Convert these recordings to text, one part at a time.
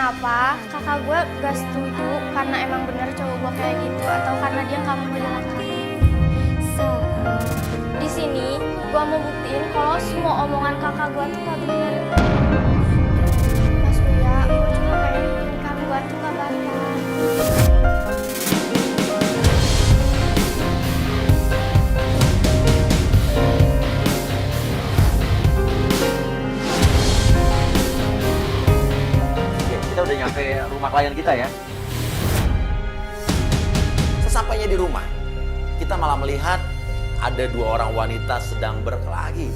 kenapa kakak gue gak setuju karena emang bener cowok gue kayak gitu atau karena dia nggak mau ngejelasin. Di sini gue mau buktiin kalau semua omongan kakak gue tuh gak bener. Mas Uya, gue cuma pengen pernikahan gue tuh gak batal. Kita udah nyampe rumah klien kita ya. Sesampainya di rumah, kita malah melihat ada dua orang wanita sedang berkelahi.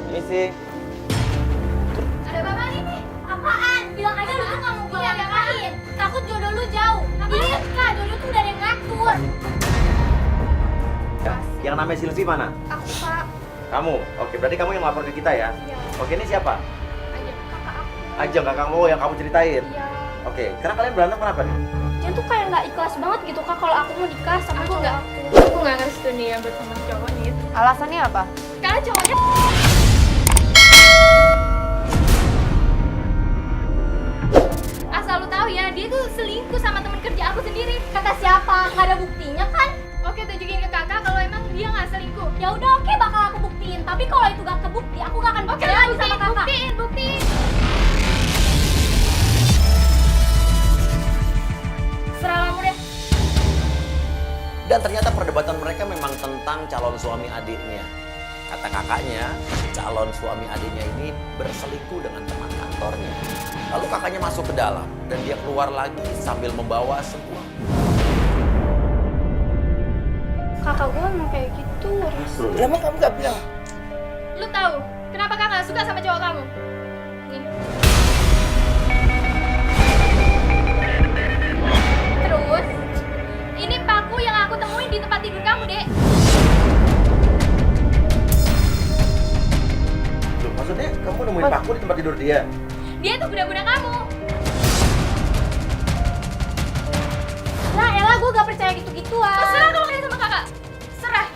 Misi. Ada bapak nih. Apaan? Bilang aja lu tuh gak mau gue ngapain. Takut jodoh lu jauh. Ingat kak, jodoh tuh udah ada yang ngatur. Ya, yang namanya Silvi mana? Aku pak. Kamu? Oke, berarti kamu yang lapor ke kita ya? Iya. Oke, ini siapa? Aja kakak aku. Ajeng, kakakmu yang kamu ceritain? Iya. Oke, karena kalian berantem kenapa nih? Dia tuh kayak nggak ikhlas banget gitu kak kalau aku mau nikah sama Aku cowok nggak. aku. Aku nggak ngerestu nih ya bersama cowok nih. Alasannya apa? Karena cowoknya asal lu tahu ya, dia tuh selingkuh sama temen kerja aku sendiri. Kata siapa? Nggak ada buktinya kan? Oke, tunjukin ke kakak kalau emang dia nggak selingkuh. Ya udah oke bakal aku buktiin. Tapi kalau itu gak kebukti, aku gak akan Oke, percaya lagi sama kakak. buktiin. Serah kamu deh. Dan ternyata perdebatan mereka memang tentang calon suami adiknya. Kata kakaknya, calon suami adiknya ini berselingkuh dengan teman kantornya. Lalu kakaknya masuk ke dalam dan dia keluar lagi sambil membawa sebuah. Kakak gue emang kayak gitu. Emang kamu gak bilang? Lu tahu kenapa kakak nggak suka sama cowok kamu? Nih. Terus, ini paku yang aku temuin di tempat tidur kamu, Dek. Loh, maksudnya kamu nemuin paku di tempat tidur dia? Dia tuh guna-guna kamu. Nah Ella gue gak percaya gitu-gituan. Terserah kalau kayak sama kakak. Serah.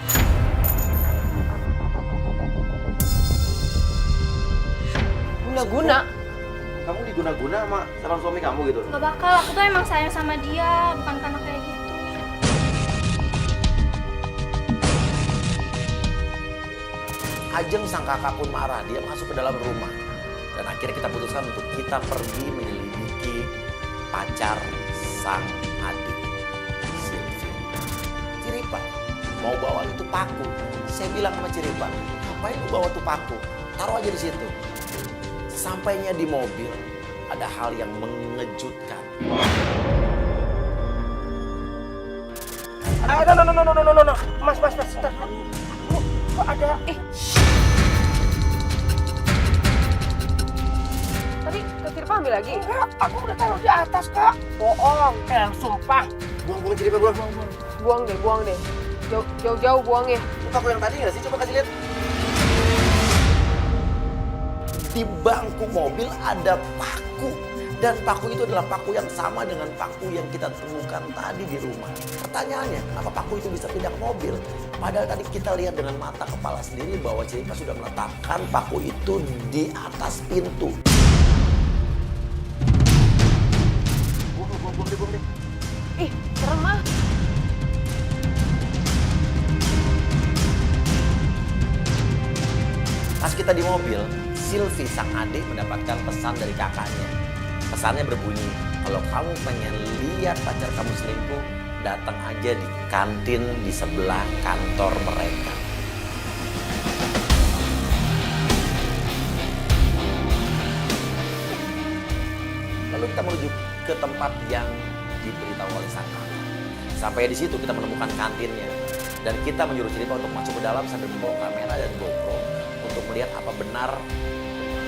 Guna-guna. Kamu diguna-guna sama calon suami kamu gitu? Gak bakal, aku tuh emang sayang sama dia, bukan karena kayak gitu. Ajeng sang kakak pun marah, dia masuk ke dalam rumah. Dan akhirnya kita putuskan untuk kita pergi menyelidiki pacar sang adik, Silvi. Ciripa mau bawa itu paku. Saya bilang sama Ciripa, ngapain lu bawa tuh paku? Taruh aja di situ. Sampainya di mobil, ada hal yang mengejutkan. No. Mas, sebentar. Kok ada, Tadi Kak Kirpa ambil lagi? enggak, aku udah taruh di atas, Kak. Bohong, sumpah. Buang Ciripa, buang. Buang deh. Jauh-jauh buangnya. Paku yang tadi nggak sih? Coba kasih lihat. Di bangku mobil ada paku. Dan paku itu adalah paku yang sama dengan paku yang kita temukan tadi di rumah. Pertanyaannya, kenapa paku itu bisa pindah ke mobil? Padahal tadi kita lihat dengan mata kepala sendiri bahwa Ciripa sudah meletakkan paku itu di atas pintu. Buang deh. Ih, serem ah. Pas kita di mobil, Silvi sang adik mendapatkan pesan dari kakaknya. Pesannya berbunyi, kalau kamu pengen lihat pacar kamu selingkuh, datang aja di kantin di sebelah kantor mereka. Lalu kita menuju ke tempat yang diberitahu oleh sang kakak. Sampai di situ kita menemukan kantinnya. Dan kita menyuruh Ciripa untuk masuk ke dalam sambil membawa kamera dan GoPro untuk melihat apa benar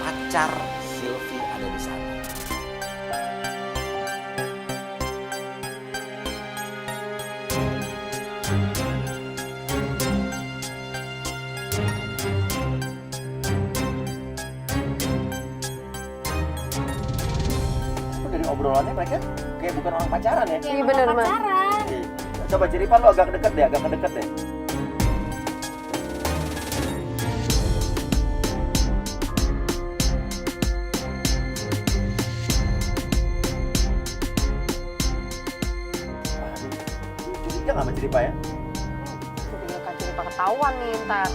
pacar Silvi ada di sana. Dari obrolannya mereka kayak bukan orang pacaran ya? Iya bener, Mas. Pacaran. Coba Ciripa lo agak deket deh, agak deket deh. Curiga nggak sama Ciripa ya? Udah Kak Ciripa ketahuan nih ntar.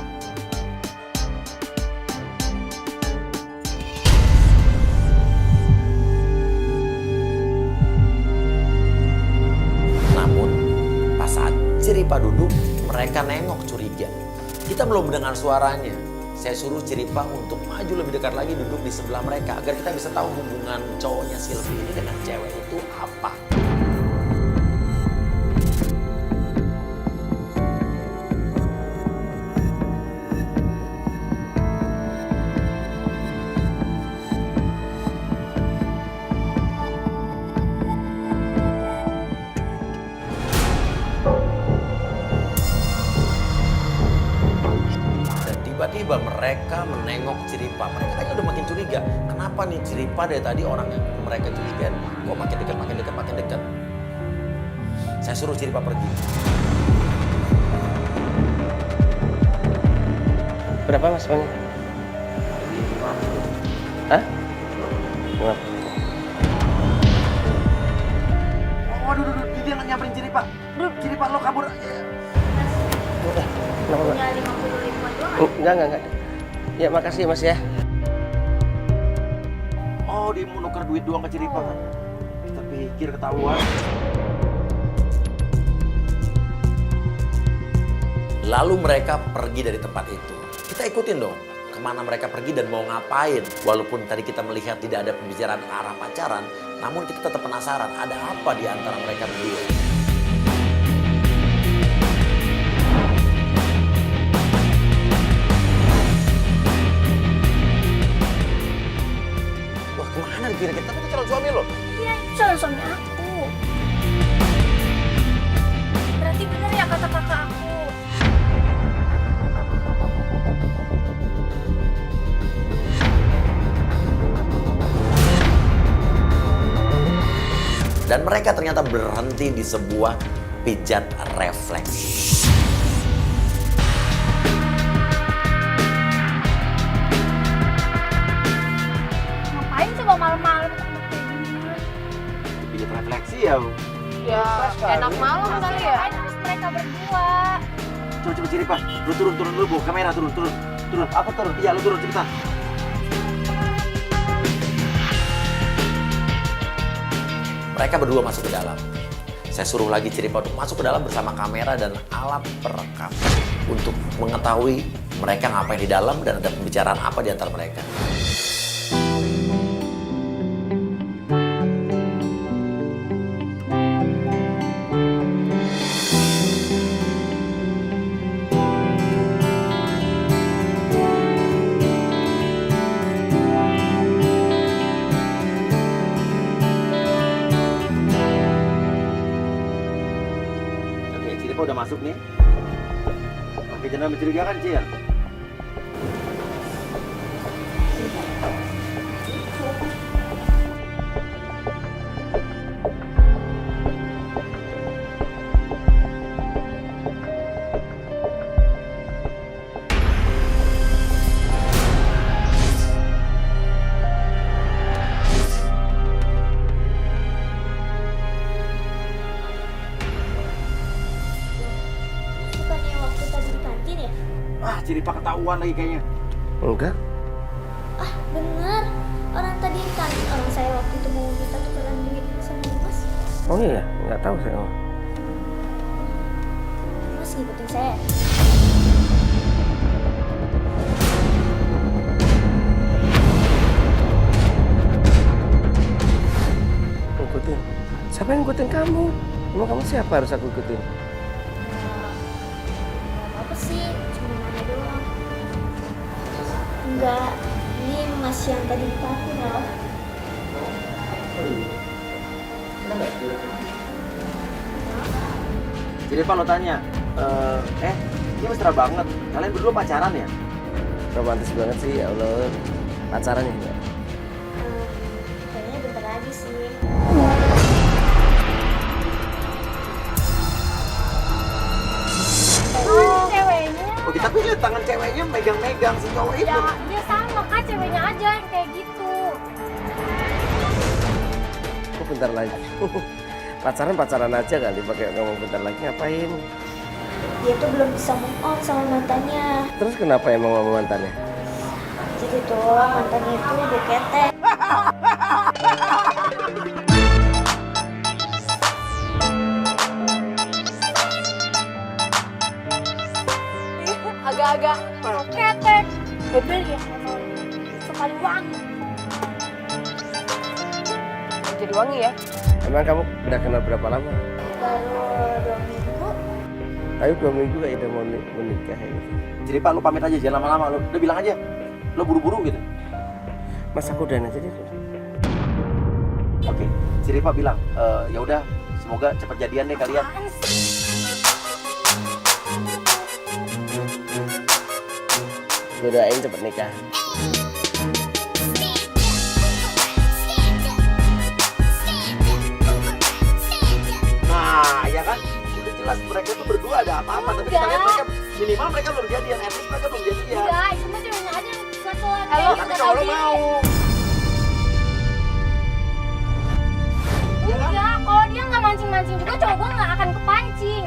Namun, pas saat Ciripa duduk, mereka nengok curiga. Kita belum mendengar suaranya. Saya suruh Ciripa untuk maju lebih dekat lagi duduk di sebelah mereka agar kita bisa tahu hubungan cowoknya Sylvie ini dengan cewek itu apa. Tiba-tiba mereka menengok Ciripa. Mereka kayaknya udah makin curiga. Kenapa nih Ciripa dari tadi orang yang mereka curigain kok makin dekat. Saya suruh Ciripa pergi. Berapa mas uangnya? Hah? Berapa? Oh, aduh, dia nggak nyamperin Ciripa. Ciripa lo kabur. Udah, kenapa mbak? Punya 50.000 doang. Enggak. Ya makasih ya mas ya. Oh, dia mau nuker duit doang ke Ciripa kan? Kita pikir ketahuan. Lalu mereka pergi dari tempat itu. Kita ikutin dong kemana mereka pergi dan mau ngapain. Walaupun tadi kita melihat tidak ada pembicaraan ke arah pacaran, namun kita tetap penasaran ada apa di antara mereka berdua. Wah, kemana nih kira-kira? Tapi itu calon suami lo. Iya, itu calon suami aku. Berarti bener ya kata kakak aku. Dan mereka ternyata berhenti di sebuah pijat refleks. Ngapain coba malam-malam kayak gini? Pijat refleksi ya. Ya enak malam kali ya. Ngapain harus mereka berdua? Coba Ciripa, lu turun dulu bu, kamera turun. Aku turun. Iya, lu turun cepetan. Mereka berdua masuk ke dalam. Saya suruh lagi Ciripa untuk masuk ke dalam bersama kamera dan alat perekam untuk mengetahui mereka ngapain di dalam dan ada pembicaraan apa di antara mereka. Ciripa udah masuk nih. Pakai jangan mencurigakan, Cil. Bukannya waktu tadi di kantin ya? Ciripa ketahuan lagi kayaknya. Enggak. Ah, bener. Orang tadi di kantin, orang saya waktu itu mau minta tukeran duit sama Mas. Oh iya, nggak tahu saya. Mas ngikutin saya. Ngikutin. Siapa yang ngikutin kamu? Emang kamu siapa harus aku ikutin? Nggak apa-apa sih, cuma nanya doang. Enggak, ini Mas yang tadi di kantin loh. Ciripa lo tanya, ini mesra banget. Kalian berdua pacaran ya? Romantis banget sih, ya Allah. Pacaran ya enggak? Kayaknya bentar lagi sih. Ya, tapi lihat tangan ceweknya megang-megang si cowok itu. Ya, dia sama Kak, ceweknya aja yang kayak gitu. Kok bentar lagi? Pacaran aja kali, pakai ngomong bentar lagi ngapain? Dia tuh belum bisa move on sama mantannya. Terus kenapa emang sama mantannya? Jadi tuh mantannya itu udah ketek. Agak-agak Ketek. Bebel ya. Sekali wangi. jadi wangi ya. Emang kamu udah kenal berapa lama? Baru 2 minggu. Ayo 2 minggu gak udah mau menikah ya gitu. Jadi Pak, lu pamit aja, jangan lama-lama. Lu udah bilang aja, lu buru-buru gitu. Mas aku udah aja deh. Oke, si Rifa bilang, ya udah, semoga cepat jadian deh kalian. Gue doain cepet nikah. Nah, ya kan? Udah jelas mereka tuh berdua ada apa-apa, tapi kita lihat mereka minimal mereka belum jadian, at least mereka belum jadian. Enggak, itu mah ceweknya aja yang satu lagi. Halo, Tapi cowok lo mau. Enggak, kalau dia nggak mancing-mancing juga cowok gue nggak akan kepancing.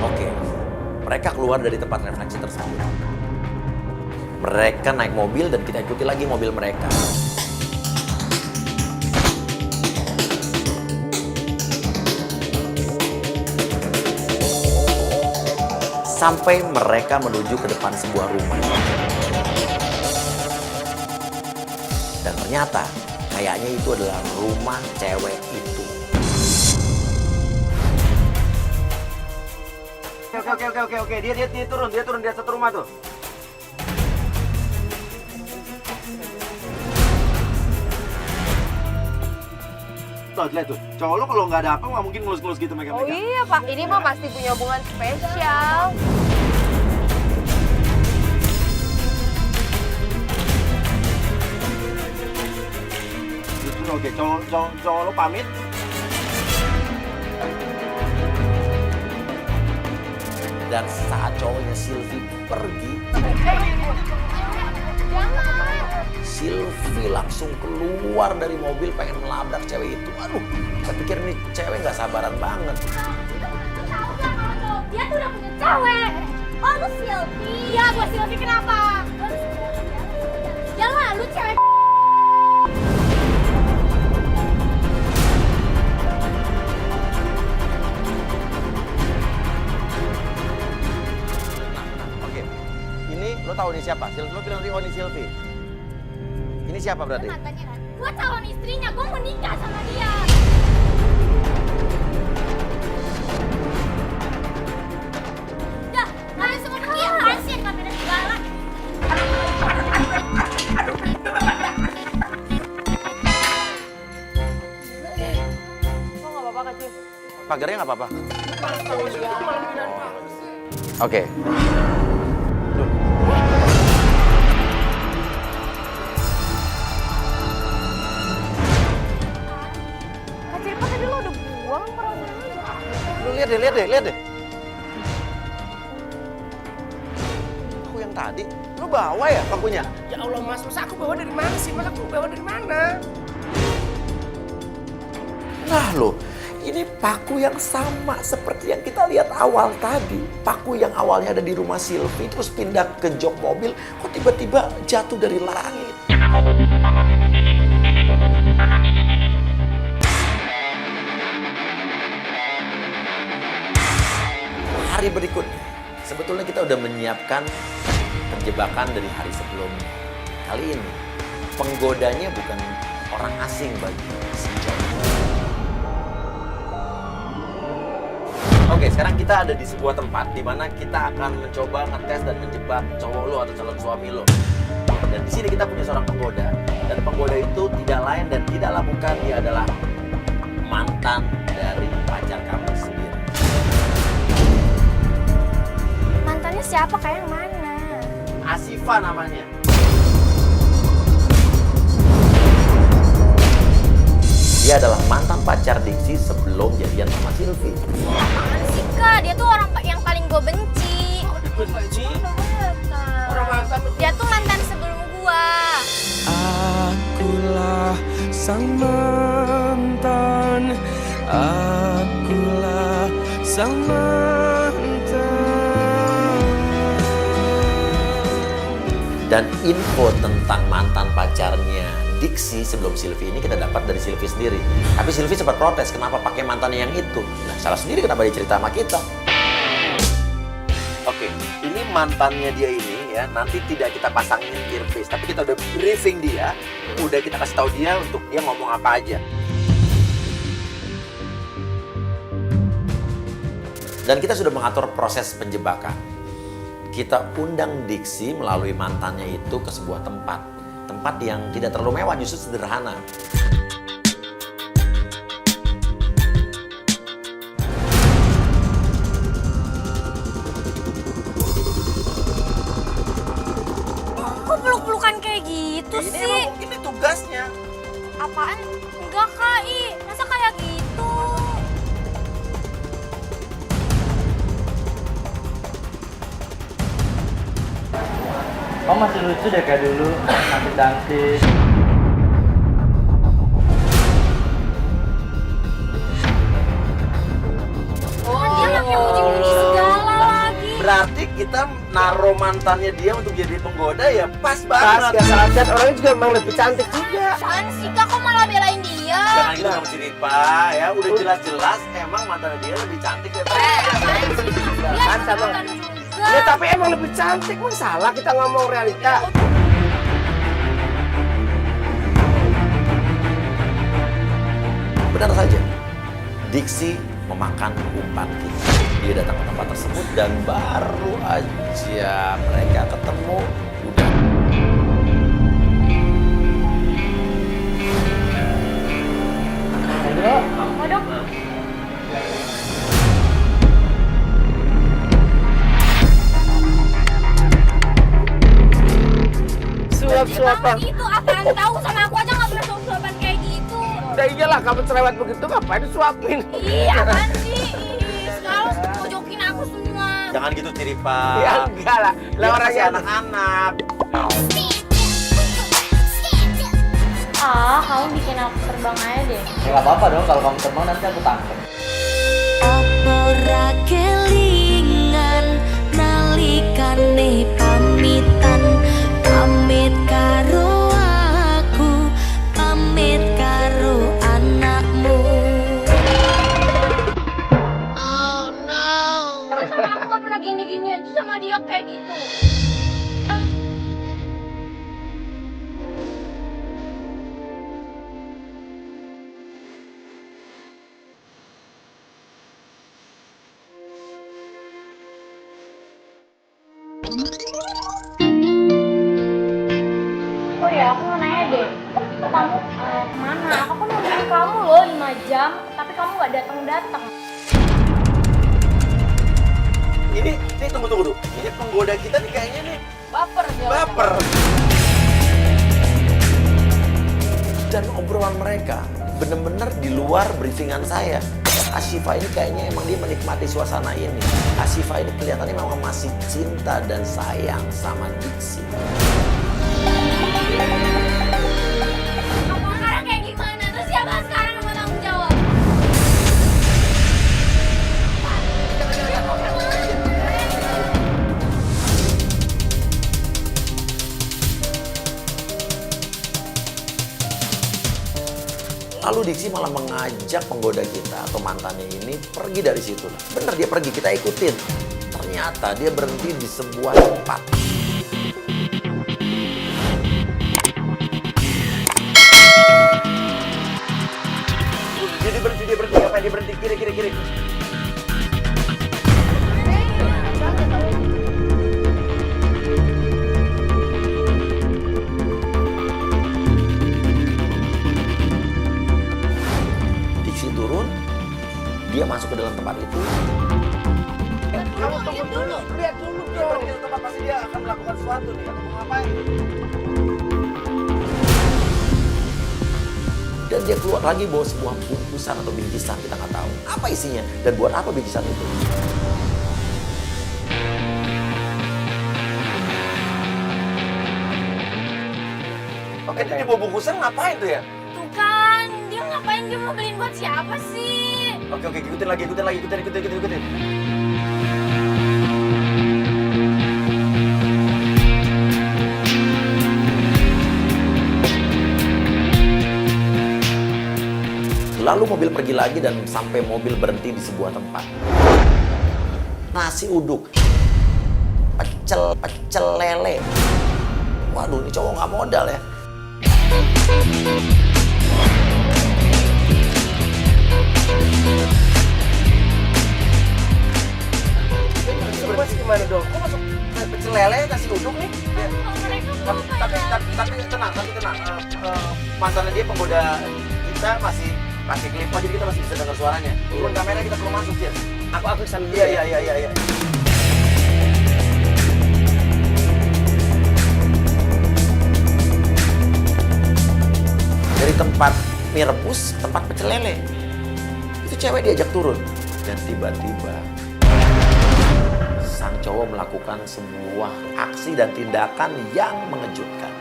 Oke, mereka keluar dari tempat refleksi tersebut. Mereka naik mobil dan kita ikuti lagi mobil mereka. Sampai mereka menuju ke depan sebuah rumah. Dan ternyata kayaknya itu adalah rumah cewek itu. Oke. Dia turun di satu rumah tuh. Tuh, lihat tuh. Cowok lo kalau nggak ada apa nggak mungkin ngelus-ngelus gitu Oh megang-megang. iya Pak, ini mah pasti punya hubungan spesial. Justru oke, cowok lo pamit. Dan saat cowoknya Sylvie pergi, Sylvie langsung keluar dari mobil pengen melabrak cewek itu. Aduh, saya pikir nih cewek nggak sabaran banget. Dia tuh udah punya cewek. Oh, lu Sylvie? Iya, gua Sylvie, kenapa? Ya lah, lu cewek. Oke, ini lo tahu ini siapa? Lo bilang tadi, oh ini Sylvie. Ini siapa berarti? Matanya kan. Gua calon istrinya, gua mau nikah sama dia. Dah, kalian semua pergi. Apaan sih yang kamera segala? Kok nggak apa-apa kecil? Pagarnya nggak apa-apa. Oke. Kecil Pak tadi lo udah buang perasaannya. Lu lihat deh. Aku yang tadi, lu bawa ya pakunya? Ya Allah mas, masa aku bawa dari mana sih? Mas aku bawa dari mana? Nah lo, ini paku yang sama seperti yang kita lihat awal tadi. Paku yang awalnya ada di rumah Sylvie, terus pindah ke jok mobil, kok tiba-tiba jatuh dari langit. Hari berikutnya, sebetulnya kita udah menyiapkan penjebakan dari hari sebelumnya. Kali ini, penggodanya bukan orang asing bagi si cowok. Oke, sekarang kita ada di sebuah tempat di mana kita akan mencoba ngetes dan menjebak cowok lo atau calon suami lo. Dan di sini kita punya seorang penggoda. Dan penggoda itu tidak lain dan tidaklah bukan, dia adalah mantan dari pacar kamu sendiri. Mantannya siapa? Kayak yang mana? Asifa namanya. Dia adalah mantan pacar Diksi sebelum jadian sama Silvi. Apaan sih Kak? Dia tuh orang yang paling gue benci. Benci. Orang mantan. Dia tuh mantan sebelum gua. Akulah sang mantan, akulah sang mantan. Dan info tentang mantan pacarnya Diksi sebelum Silvi ini kita dapat dari Silvi sendiri. Tapi Silvi sempat protes, kenapa pakai mantannya yang itu? Nah, salah sendiri kenapa dia cerita sama kita. Oke, ini mantannya dia ini ya, nanti tidak kita pasangin earpiece, tapi kita udah briefing dia, udah kita kasih tahu dia untuk dia ngomong apa aja. Dan kita sudah mengatur proses penjebakan. Kita undang Diksi melalui mantannya itu ke sebuah tempat yang tidak terlalu mewah, justru sederhana. Kok peluk-pelukan kayak gitu Ini sih? emang mungkin ini tugasnya. Apaan? Enggak Kak, masa kayak gitu? Kamu masih lucu deh kayak dulu, masih cantik. Dia pakai muji-muji segala lagi. Berarti kita naruh mantannya dia untuk jadi penggoda ya pas Pas banget. gak salah, dan orangnya juga memang lebih cantik juga. Apaan sih Kak, kok malah belain dia? Jangan gitu kamu cerita ya, udah jelas-jelas emang mantan dia lebih cantik daripada Apaan sih? Dia Kan sama. mantan juga. Ya tapi emang lebih cantik, masalah kita ngomong realita. benar saja. Diksi memakan umpan kita. Dia datang ke tempat tersebut dan baru aja mereka ketemu udah. Suap-suapan. Itu apaan tahu sama aku aja nggak pernah suap-suapan kayak gitu. Udah iyalah kamu cerewet begitu, ngapain disuapin? Ih, apaan sih? Ih, sekarang pojokin aku semua. Jangan gitu Ciripa. Ya enggak lah, lah orangnya anak-anak. Ah, kamu bikin aku terbang aja deh. Ya nggak apa-apa dong, kalau kamu terbang nanti aku tangkap. Ora kelingan nalikane pamitan, pamit karo aku, pamit karo anakmu. Oh no. Tapi sama aku nggak pernah gini-gini aja sama dia kayak gitu. Oh ya, aku mau nanya deh. Kamu kemana? Aku kan nungguin kamu loh 5 jam, tapi kamu nggak datang-datang. Ini tunggu dulu. Ini penggoda kita nih kayaknya nih Baper dia. baper. Dan obrolan mereka bener-bener di luar briefingan saya. Asyifa ini kayaknya emang dia menikmati suasana ini. Asyifa ini kelihatannya memang masih cinta dan sayang sama Diksi. Kamu sekarang kayak gimana? Terus siapa sekarang yang mau tanggung jawab? Lalu Diksi malah mengajak penggoda kita atau mantannya ini pergi dari situ. Bener dia pergi, kita ikutin. Ternyata dia berhenti di sebuah tempat. Dia berhenti, apa dia berhenti? Kiri. Diksi turun, dia masuk ke dalam tempat itu. Kamu tunggu dulu, lihat dulu Dia pergi ke tempat pasti dia akan melakukan sesuatu nih, atau mau ngapain. Dan Dan dia keluar lagi bawa sebuah bungkusan atau bingkisan, kita nggak tahu apa isinya dan buat apa bingkisan itu. Oke, dia bawa bungkusan ngapain tuh ya? Tuh kan, dia ngapain, dia mau beliin buat siapa sih? Oke, ikutin lagi. Lalu mobil pergi lagi dan sampai mobil berhenti di sebuah tempat. Nasi uduk, pecel lele. Waduh, ini cowok nggak modal ya. Mas gimana dong? Kok masuk pecel lele nasi uduk nih? Tapi tenang. Mantannya dia penggoda kita masih pakai klip, jadi kita masih bisa dengar suaranya. Turun kamera kita perlu masuk ya. Aku kesana dulu. Iya. Dari tempat mie rebus, tempat pecel lele. Itu cewek diajak turun. Dan tiba-tiba sang cowok melakukan sebuah aksi dan tindakan yang mengejutkan.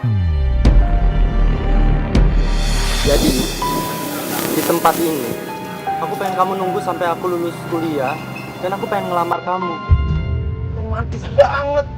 Jadi, di tempat ini, aku pengen kamu nunggu sampai aku lulus kuliah, dan aku pengen ngelamar kamu. Romantis banget.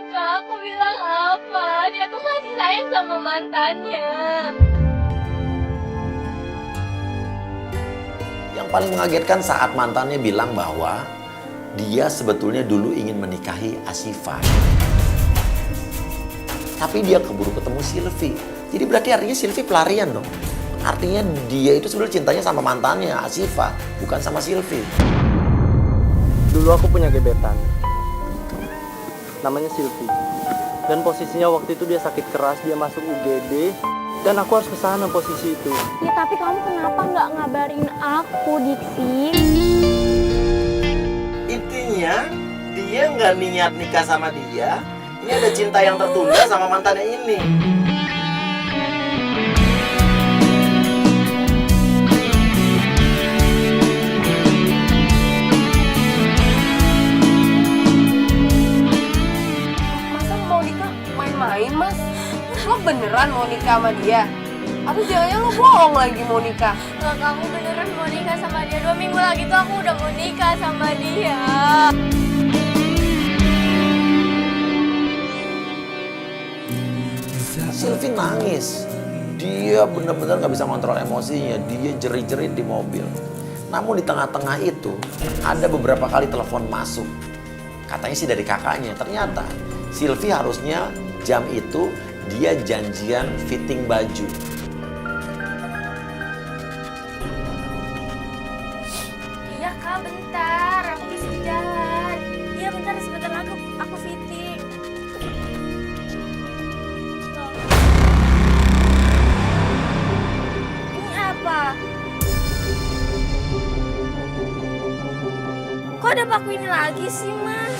Kak, aku bilang apa? Dia tuh masih sayang sama mantannya. Yang paling mengagetkan saat mantannya bilang bahwa dia sebetulnya dulu ingin menikahi Asyifa. Tapi dia keburu ketemu Sylvie. Jadi berarti artinya Sylvie pelarian dong. Artinya dia itu sebenarnya cintanya sama mantannya Asyifa, bukan sama Sylvie. Dulu aku punya gebetan, namanya Sylvie. Dan posisinya waktu itu dia sakit keras, dia masuk UGD, dan aku harus kesana posisi itu. Ya tapi kamu kenapa nggak ngabarin aku, Diksi? Intinya dia nggak niat nikah sama dia. Ini ada cinta yang tertunda sama mantannya ini. Masa mau nikah main-main, Mas? Lo beneran mau nikah sama dia? Atau jangan-jangan lo bohong lagi mau nikah? Nggak, kamu beneran mau nikah sama dia. 2 minggu lagi tuh aku udah mau nikah sama dia. Sylvie nangis. Dia benar-benar nggak bisa kontrol emosinya. Dia jerit-jerit di mobil. Namun di tengah-tengah itu ada beberapa kali telepon masuk. Katanya sih dari kakaknya. Ternyata Sylvie harusnya jam itu dia janjian fitting baju. Iya kak, bentar. Aku bisa jalan. Iya bentar, sebentar aku fitting. Tuh. Ini apa? Kok ada paku ini lagi sih, Mas?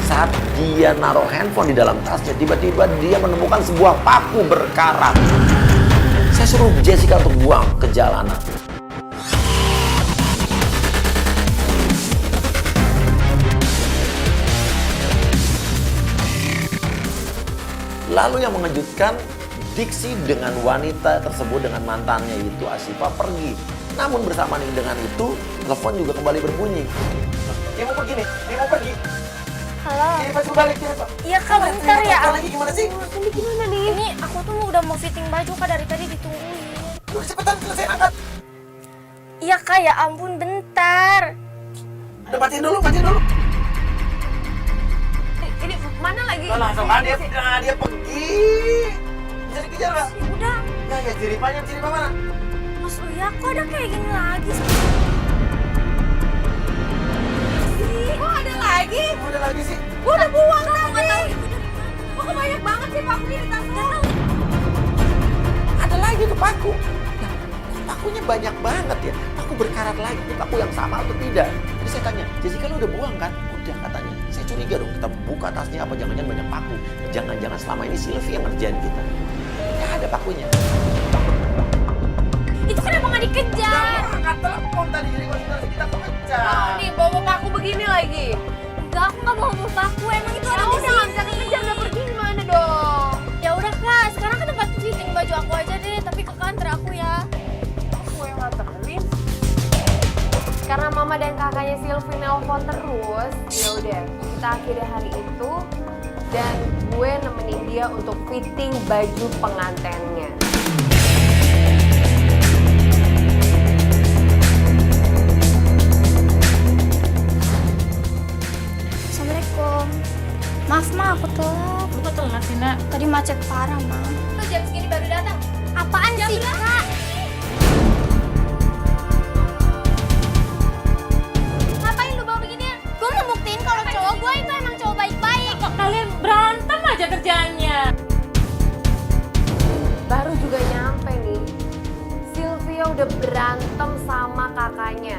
Saat dia naruh handphone di dalam tasnya, tiba-tiba dia menemukan sebuah paku berkarat. Saya suruh Jessica untuk buang ke jalanan. Lalu yang mengejutkan, Diksi dengan wanita tersebut, dengan mantannya itu Asyifa pergi. Namun bersamaan dengan itu, telepon juga kembali berbunyi. Dia mau pergi nih, dia mau pergi. Halo. Dia pasti balik, dia Pak. Iya kak, bentar ya. Lagi gimana sih? Ini gimana nih? Ini aku tuh udah mau fitting baju kak, dari tadi ditungguin. Udah cepetan selesai angkat. Iya kak, ya ampun bentar. Udah matiin dulu, matiin dulu. Ini mana lagi Lah, sama dia pergi. Bisa dikejar nggak? Udah, Ya, jeripannya mana? Mas Uya kok ada kayak gini lagi sih? Kok ada lagi? Oh, ada lagi sih. Gue udah buang Nggak tadi. tahu itu dari mana. Kok banyak banget sih pakunya di tas lo? Ada lagi tuh paku. Nah, kok pakunya banyak banget ya? Paku berkarat lagi. Ini paku yang sama atau tidak? Jadi saya tanya, Jessica lu udah buang kan? Udah katanya. Saya curiga dong, kita buka tasnya apa jangan-jangan banyak paku. Jangan-jangan selama ini Sylvie yang ngerjain kita. Ya ada pakunya. Itu kenapa nggak dikejar? Angkat telepon tadi jadi konsentrasi kita pecah. Nih bawa paku begini lagi. Enggak, aku nggak bawa paku. Emang itu ada di Udah nggak sini. bisa kekejar, udah pergi gimana dong? Ya udah Kak, sekarang kan tempat fitting baju aku aja deh, tapi ke kantor aku ya. Gue yang nganterin. Karena mama dan kakaknya Sylvie nelpon terus, ya udah kita akhiri hari itu dan gue nemenin dia untuk fitting baju pengantennya. Assalamualaikum. Maaf Ma, aku telat. Lu kok telat sih, Nak? Tadi macet parah Ma. Lu jam segini baru datang. Apaan sih Kak? Ngapain lu bawa beginian? Gue mau buktiin kalau cowok gue itu emang cowok baik-baik. Kok kalian berantem aja kerjaannya? Baru juga nyampe nih, Sylvia udah berantem sama kakaknya.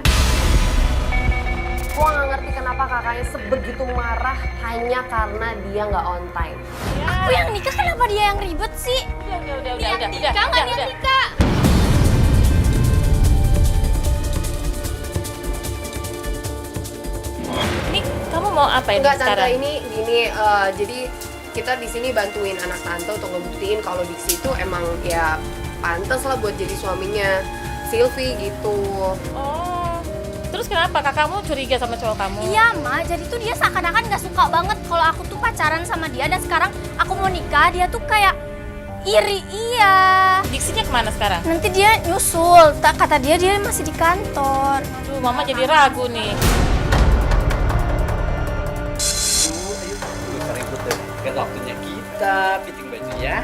Gue gak ngerti kenapa kakaknya sebegitu marah hanya karena dia nggak on time. Aku yang nikah, kenapa dia yang ribet sih? Udah, Dia nikah nggak dia nikah? Ini kamu mau apa ini Enggak, tante, sekarang? ini gini, jadi kita di sini bantuin anak tante untuk ngebuktiin kalau Diksi itu emang ya pantas lah buat jadi suaminya Sylvie gitu. Oh, terus kenapa kakakmu curiga sama cowok kamu? Iya Ma, jadi tuh dia seakan-akan nggak suka banget kalau aku tuh pacaran sama dia, dan sekarang aku mau nikah, dia tuh kayak iri. Iya. Diksinya kemana sekarang? Nanti dia nyusul, tak kata dia masih di kantor. Aduh, mama jadi ragu nih. Udah ribut deh. Kan waktunya kita fitting baju ya.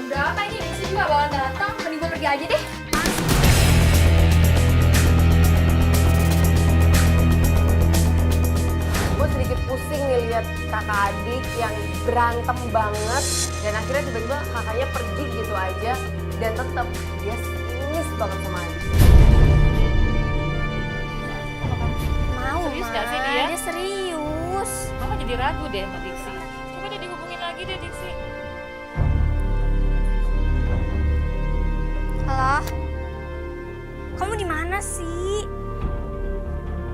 Udah apa ini? Diksi juga bakalan datang. Mending gue pergi aja deh. Gue sedikit pusing nih lihat kakak adik yang berantem banget dan akhirnya tiba-tiba kakaknya pergi gitu aja dan tetap dia sinis banget sama adik. Mau Serius Ma, nggak sih dia? serius. Mama jadi ragu deh sama Diksi. Coba deh dihubungin lagi deh Diksi. Halo? Kamu di mana sih?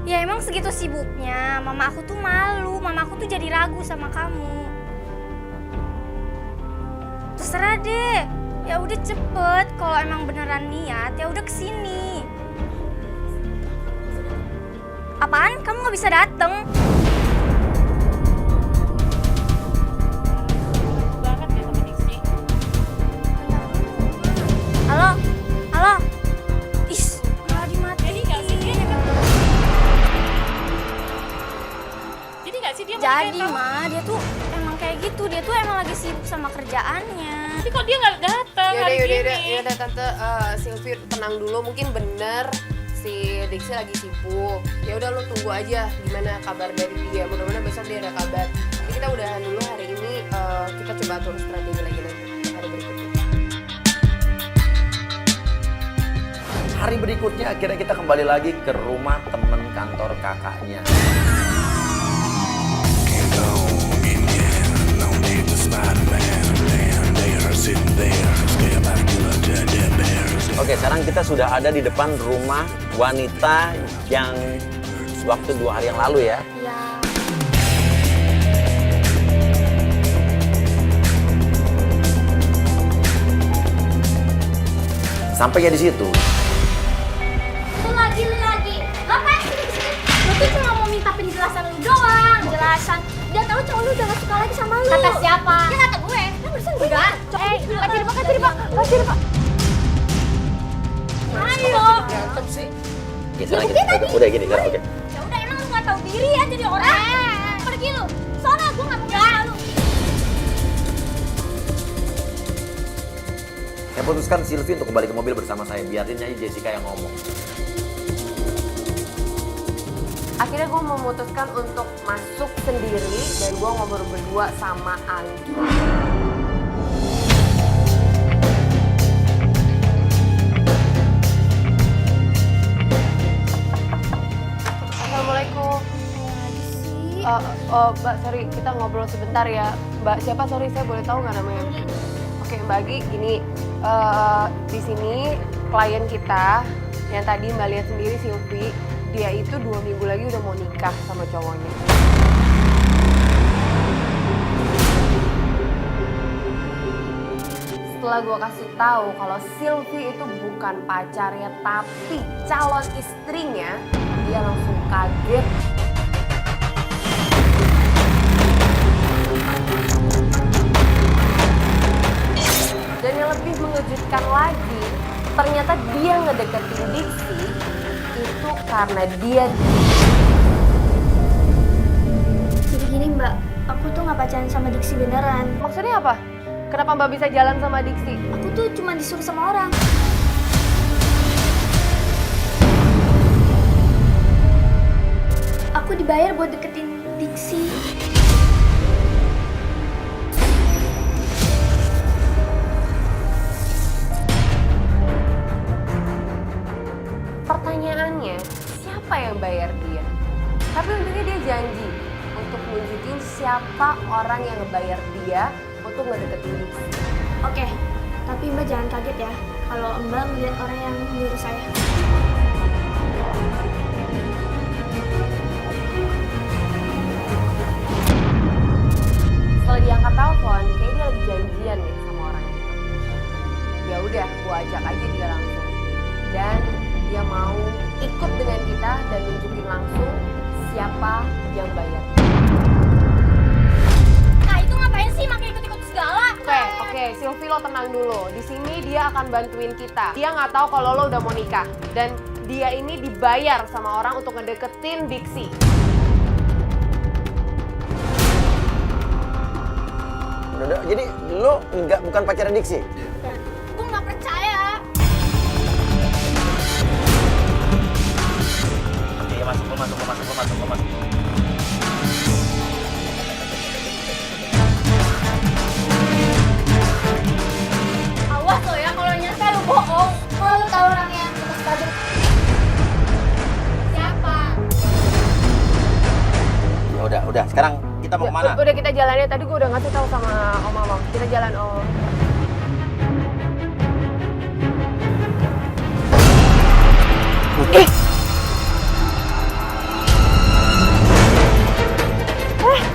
Ya emang segitu sibuknya, mama aku tuh malu, mama aku tuh jadi ragu sama kamu. Terserah deh, ya udah cepet, kalau emang beneran niat ya udah kesini. Apaan? Kamu nggak bisa dateng? Banget ya sama Diksi. Halo? Halo? Is, malah Jadi nggak sih dia dimatiin. Jadi nggak sih dia mau Jadi nikahin kamu? Ma, dia tuh emang kayak gitu, dia tuh emang lagi sibuk sama kerjaannya. Tapi kok dia nggak datang hari ini? Yaudah tante, Sylvie tenang dulu, mungkin bener si Diksi lagi sibuk. Ya udah lo tunggu aja gimana kabar dari dia. Mudah-mudahan besok dia ada kabar. Jadi kita udahan dulu hari ini. Kita coba atur strategi lagi nanti hari berikutnya. Hari berikutnya akhirnya kita kembali lagi ke rumah temen kantor kakaknya. Oke, sekarang kita sudah ada di depan rumah wanita yang waktu 2 hari yang lalu ya. Ya. Sampainya di situ, Lu lagi. Ngapain sih di sini? Lu tuh cuma mau minta penjelasan lu doang. alasan. Dia tahu cowok lu udah gak suka lagi sama lu. Kata siapa? Dia kata gue. Kan barusan enggak. Kak Ciripa. Ayo. Berantem sih. Ya, Ya, buktinya tadi. udah gini kan, oke. Ya udah emang lu gak tahu diri ya jadi orang. Pergi lu. Soalnya gue gak mau sama lu. Saya putuskan Sylvie untuk kembali ke mobil bersama saya. Biarin aja Jessica yang ngomong. Akhirnya gue memutuskan untuk masuk sendiri dan gue ngobrol berdua sama Anggi. Assalamualaikum. Mbak, sorry, kita ngobrol sebentar ya. Mbak, siapa? Sorry, saya boleh tahu nggak namanya? Oke, Mbak Agi, gini, di sini klien kita yang tadi Mbak lihat sendiri Sylvie, dia itu 2 minggu lagi udah mau nikah sama cowoknya. Setelah gue kasih tahu kalau Sylvie itu bukan pacarnya tapi calon istrinya, dia langsung kaget. Dan yang lebih mengejutkan lagi, ternyata dia ngedeketin Dixie itu karena dia. Jadi gini mbak, aku tuh gak pacaran sama Dixie beneran. Maksudnya apa? Kenapa Mbak bisa jalan sama Dixie? Aku tuh cuma disuruh sama orang. Aku dibayar buat deketin Dixie. Pertanyaannya, siapa yang bayar dia? Tapi untungnya dia janji untuk nunjukin siapa orang yang ngebayar dia untuk ngedeketin Dixie. Oke, tapi mbak jangan kaget ya kalau mbak melihat orang yang nyuruh saya. Setelah diangkat telepon, kayaknya dia lagi janjian nih sama orang itu. Ya udah, gua ajak aja dia langsung. Dan dia mau ikut dengan kita dan nunjukin langsung siapa yang bayar. Nah itu ngapain sih makin ikut-ikut segala? Oke, Sylvie lo tenang dulu. Di sini dia akan bantuin kita. Dia nggak tahu kalau lo udah mau nikah dan dia ini dibayar sama orang untuk ngedeketin Dixie. Jadi lo bukan pacarnya Dixie? Gue nggak percaya. Oke, masuk. Awas lo ya kalau nyata lu bohong. Kalau lu tahu orangnya terus kabur. Siapa? Ya udah. Sekarang kita mau kemana? Udah kita jalannya. Tadi gue udah ngasih tahu sama Om Amang. Kita jalan Om.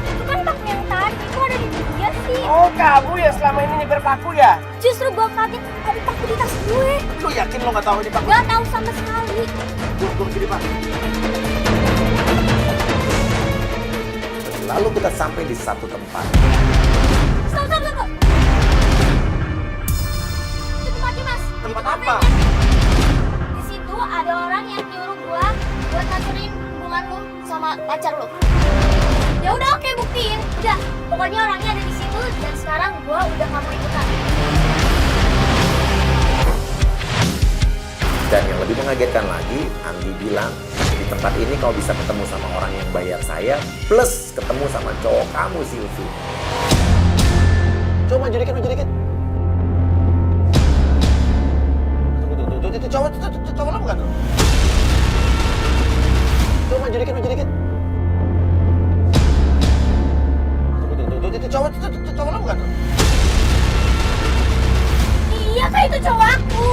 Itu kan bak yang tadi. Kok ada di dia sih? Oh, kamu ya selama ini nyipir paku ya? Justru gue kaget ada paku di tas gue. Lu yakin lo gak tahu ini paku? Gak tahu sama sekali. Tunggu sini, Pak. Lalu kita sampai di satu tempat. Stop. Itu tempatnya mas. Tempat apa? Di situ ada orang yang nyuruh gua buat ngaturin hubungan lu sama pacar lu. Ya udah oke buktiin. Udah, pokoknya orangnya ada di situ dan sekarang gua udah nggak mau ikutan. Dan yang lebih mengagetkan lagi, Andi bilang di tempat ini kau bisa ketemu sama orang yang bayar saya plus ketemu sama cowok kamu Sylvie. Coba maju dikit. Tunggu. Itu cowok lo bukan? Coba maju dikit. Tunggu. Itu cowok lo bukan? Iya kak itu cowok aku.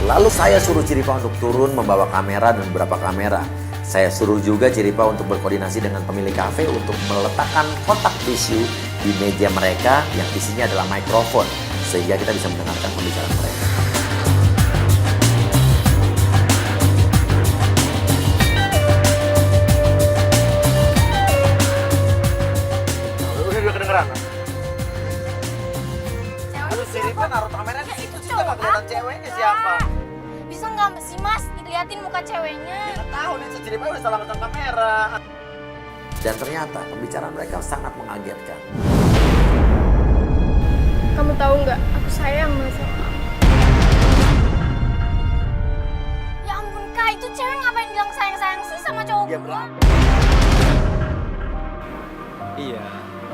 Lalu saya suruh Ciripa untuk turun membawa kamera dan beberapa kamera. Saya suruh juga Ciripa untuk berkoordinasi dengan pemilik kafe untuk meletakkan kotak tisu di meja mereka yang isinya adalah mikrofon sehingga kita bisa mendengarkan pembicaraan mereka. siapa? Bisa nggak sih mas liatin muka ceweknya? Nggak tahu nih, ceritanya udah salah pasang kamera. Dan ternyata pembicaraan mereka sangat mengagetkan. Kamu tahu nggak? Aku sayang banget sama kamu. Ya ampun kak, itu cewek ngapain bilang sayang-sayang sih sama cowok Dia gua? bilang, Iya,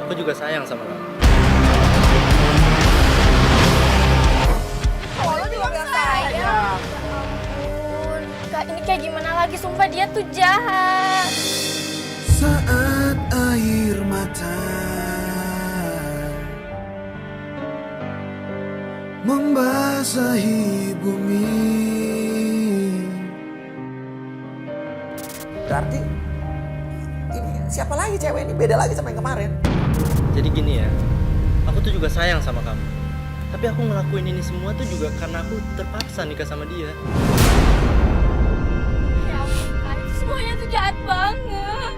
aku juga sayang sama kamu. Lo juga bilang sayang. Ampun, kak ini kayak gimana lagi? Sumpah dia tuh jahat. Saat air mata membasahi bumi. berarti ini siapa lagi cewek ini? Beda lagi sama yang kemarin. Jadi gini ya, aku tuh juga sayang sama kamu. Tapi aku ngelakuin ini semua tuh juga karena aku terpaksa nikah sama dia. Ya ampun kak, itu semuanya tuh jahat banget.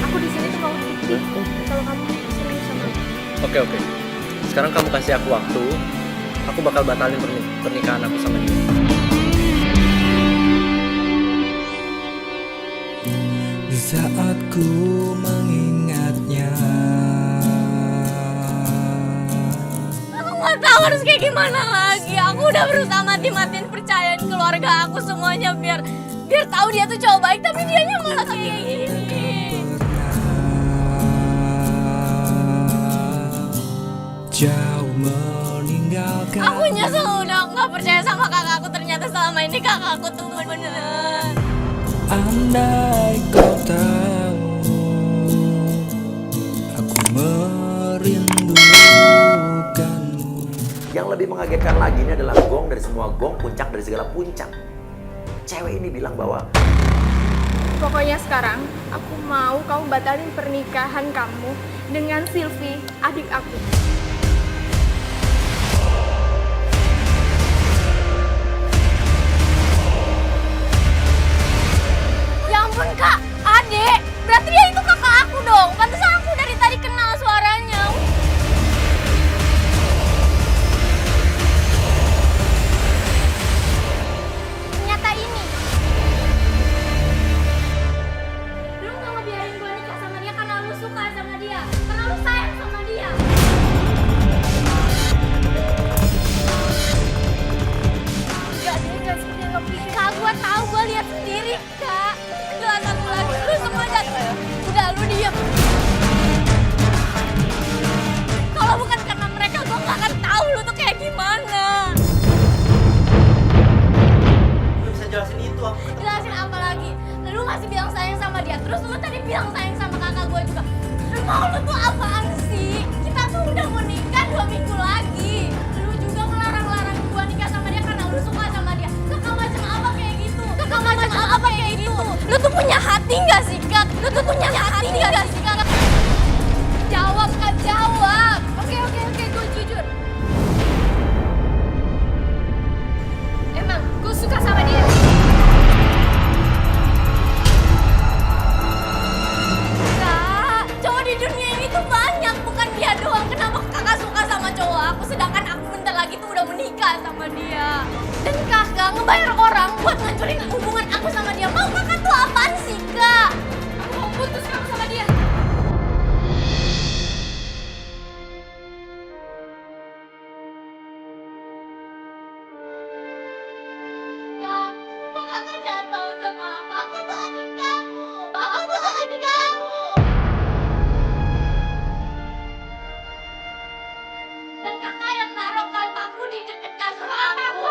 Aku di sini tuh mau bukti kalau kamu serius sama aku. Oke. Sekarang kamu kasih aku waktu. Aku bakal batalin pernikahan aku sama dia. Di saat ku mengingatnya, Aku nggak tahu harus kayak gimana lagi. Aku udah berusaha mati-matiin percayain keluarga aku semuanya biar tahu dia tuh cowok baik, tapi dianya malah kayak gini. jauh meninggalkan. Aku nyesel udah nggak percaya sama kakakku. Ternyata selama ini kakakku tuh bener. Andai kau tahu, aku merindukanmu. Yang lebih mengagetkan lagi ini adalah gong dari semua gong, puncak dari segala puncak. Cewek ini bilang bahwa Pokoknya sekarang aku mau kamu batalin pernikahan kamu dengan Sylvie, adik aku. Ya ampun kak, adek, berarti dia itu kakak aku dong. Pantesan aku dari tadi kenal suaranya. Ternyata ini. Lu gak ngebiarin gue nikah sama dia karena lu suka sama dia, karena lu sayang sama dia. Enggak, dia gak seperti yang lo pikir. Kak, gue tahu, gue lihat sendiri, kak. Jelas satu lagi, lu semua jatuh. Udah, lu diem. Kalau bukan karena mereka, gue gak akan tahu lu tuh kayak gimana. Lu bisa jelasin itu aku. Jelasin apa lagi? Lu masih bilang sayang sama dia, terus lu tadi bilang sayang sama kakak gue juga. Lu mau lu tuh apaan sih? Kita tuh udah mau nikah 2 minggu lagi. Lu juga ngelarang-larang gue nikah sama dia karena lu suka sama dia. Kakak macam apa kayak gitu? Kakak macam apa kayak gitu? Lu tuh punya hati gak sih, Kak? Lu tuh punya hati gak sih, Kak? Jawab, Kak, jawab. Oke, gue jujur. Emang gue suka sama dia. Kak, cowok di dunia ini tuh banyak, bukan dia doang. Kenapa kakak suka sama cowok aku, sedangkan aku bentar lagi tuh udah menikah sama dia. Dan kakak ngebayar orang buat ngancurin hubungan aku sama dia. Mau kakak tuh apaan sih, Kak? Aku mau putus kamu sama dia. Kak, kakak tidak tahu sama apa. Aku tuh adik kamu. Aku tuh adik kamu. Dan kakak yang naruh kalpaku di dekat kasur aku.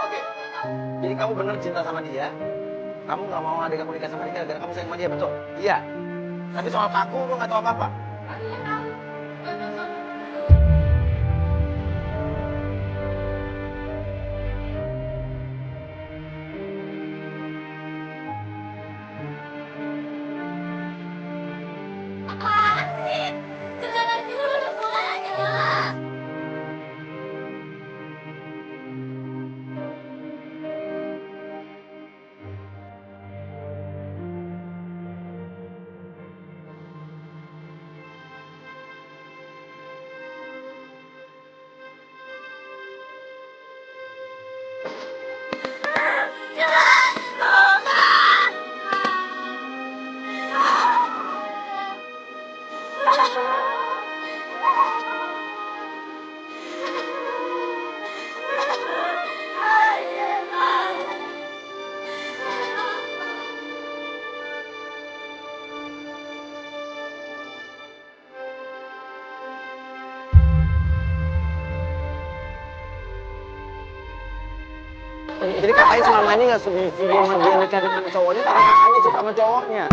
oke. Jadi kamu bener cinta sama dia? Kamu nggak mau adik kamu nikah sama dia gara-gara kamu sayang sama dia, betul? Iya. Tapi soal aku, lu nggak tahu apa-apa. Apaan sih? Jelasin dulu semuanya. Jadi kakaknya selama ini nggak setuju sama dia nikah dengan cowoknya karena kakaknya suka sama cowoknya.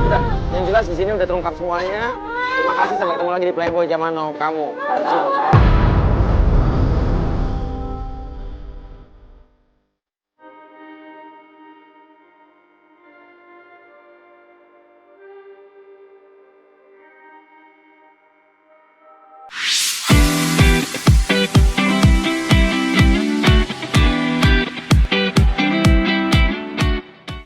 Udah, yang jelas di sini udah terungkap semuanya. Terima kasih, sampai ketemu lagi di Playboy zaman now kamu.